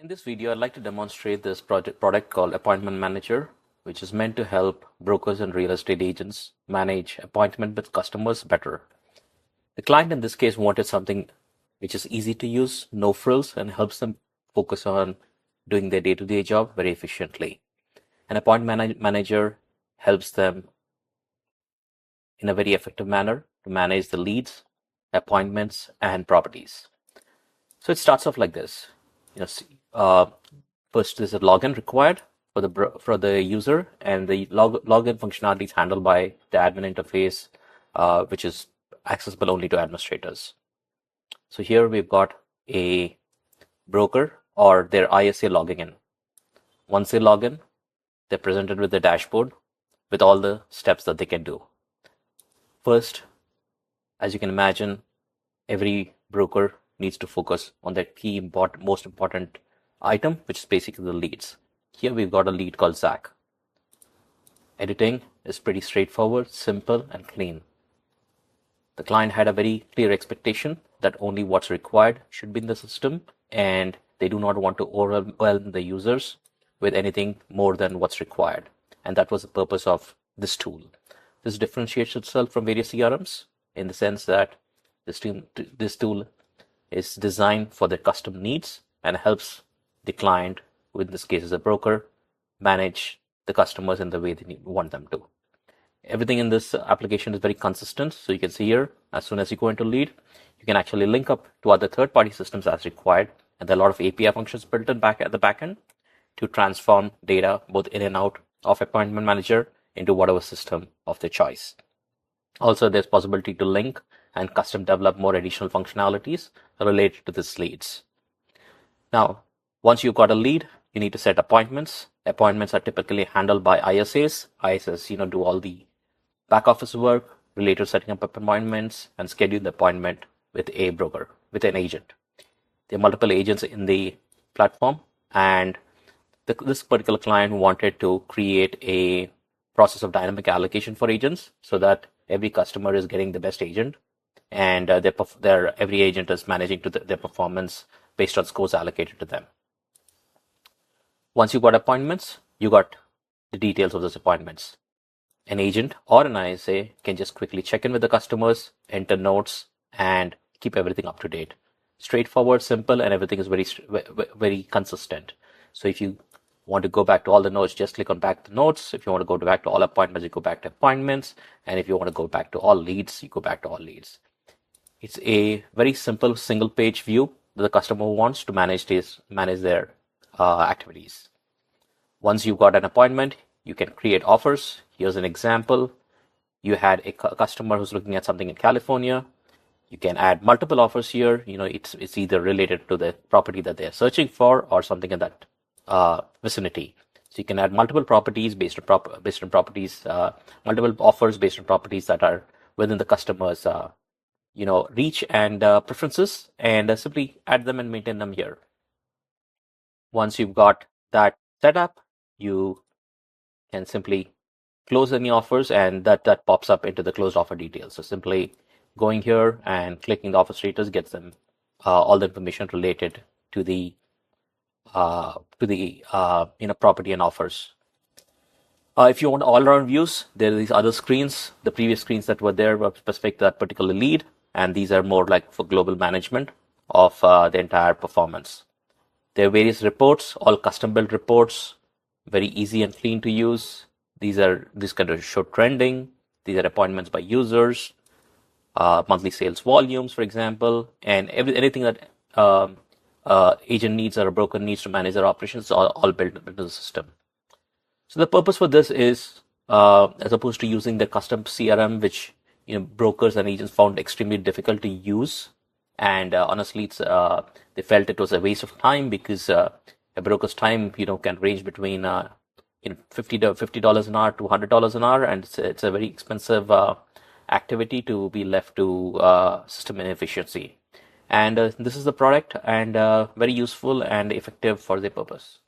In this video, I'd like to demonstrate this product called Appointment Manager, which is meant to help brokers and real estate agents manage appointment with customers better. The client in this case wanted something which is easy to use, no frills, and helps them focus on doing their day-to-day job very efficiently. An appointment manager helps them in a very effective manner to manage the leads, appointments, and properties. So it starts off like this. First there's a login required for the user, and the login functionality is handled by the admin interface, which is accessible only to administrators. So here we've got a broker or their ISA logging in. Once they log in, they're presented with the dashboard with all the steps that they can do. First, as you can imagine, every broker needs to focus on their most important item, which is basically the leads. Here we've got a lead called Zach. Editing is pretty straightforward, simple, and clean. The client had a very clear expectation that only what's required should be in the system, and they do not want to overwhelm the users with anything more than what's required. And that was the purpose of this tool. This differentiates itself from various CRMs in the sense that this tool is designed for their custom needs and helps the client, who in this case is a broker, manage the customers in the way they want them to. Everything in this application is very consistent. So you can see here, as soon as you go into lead, you can actually link up to other third-party systems as required. And there are a lot of API functions built in at the backend to transform data both in and out of Appointment Manager into whatever system of their choice. Also, there's possibility to link and custom develop more additional functionalities related to these leads. Now, once you've got a lead, you need to set appointments. Appointments are typically handled by ISAs. ISAs, do all the back office work related to setting up appointments and schedule the appointment with a broker, with an agent. There are multiple agents in the platform, and this particular client wanted to create a process of dynamic allocation for agents so that every customer is getting the best agent, and every agent is managing their performance based on scores allocated to them. Once you got appointments, you got the details of those appointments. An agent or an ISA can just quickly check in with the customers, enter notes, and keep everything up to date. Straightforward, simple, and everything is very consistent. So if you want to go back to all the notes, just click on back to notes. If you want to go back to all appointments, you go back to appointments. And if you want to go back to all leads, you go back to all leads. It's a very simple single page view that the customer wants to manage their activities. Once you've got an appointment, you can create offers. Here's an example. You had a customer who's looking at something in California. You can add multiple offers here. It's either related to the property that they're searching for or something in that vicinity. So you can add multiple properties based on properties, multiple offers based on properties that are within the customer's reach and preferences, and simply add them and maintain them here. Once you've got that set up, you can simply close any offers, and that pops up into the closed offer details. So simply going here and clicking the offer status gets them all the information related to the property and offers. If you want all-around views, there are these other screens. The previous screens that were there were specific to that particular lead, and these are more like for global management of the entire performance. There are various reports, all custom-built reports, very easy and clean to use. These kind of show trending. These are appointments by users, monthly sales volumes, for example, and anything that agent needs or a broker needs to manage their operations are all built into the system. So the purpose for this is, as opposed to using the custom CRM, which brokers and agents found extremely difficult to use, and honestly, they felt it was a waste of time because a broker's time, can range between $50 an hour to $100 an hour, and it's a very expensive activity to be left to system inefficiency. And this is the product, and very useful and effective for their purpose.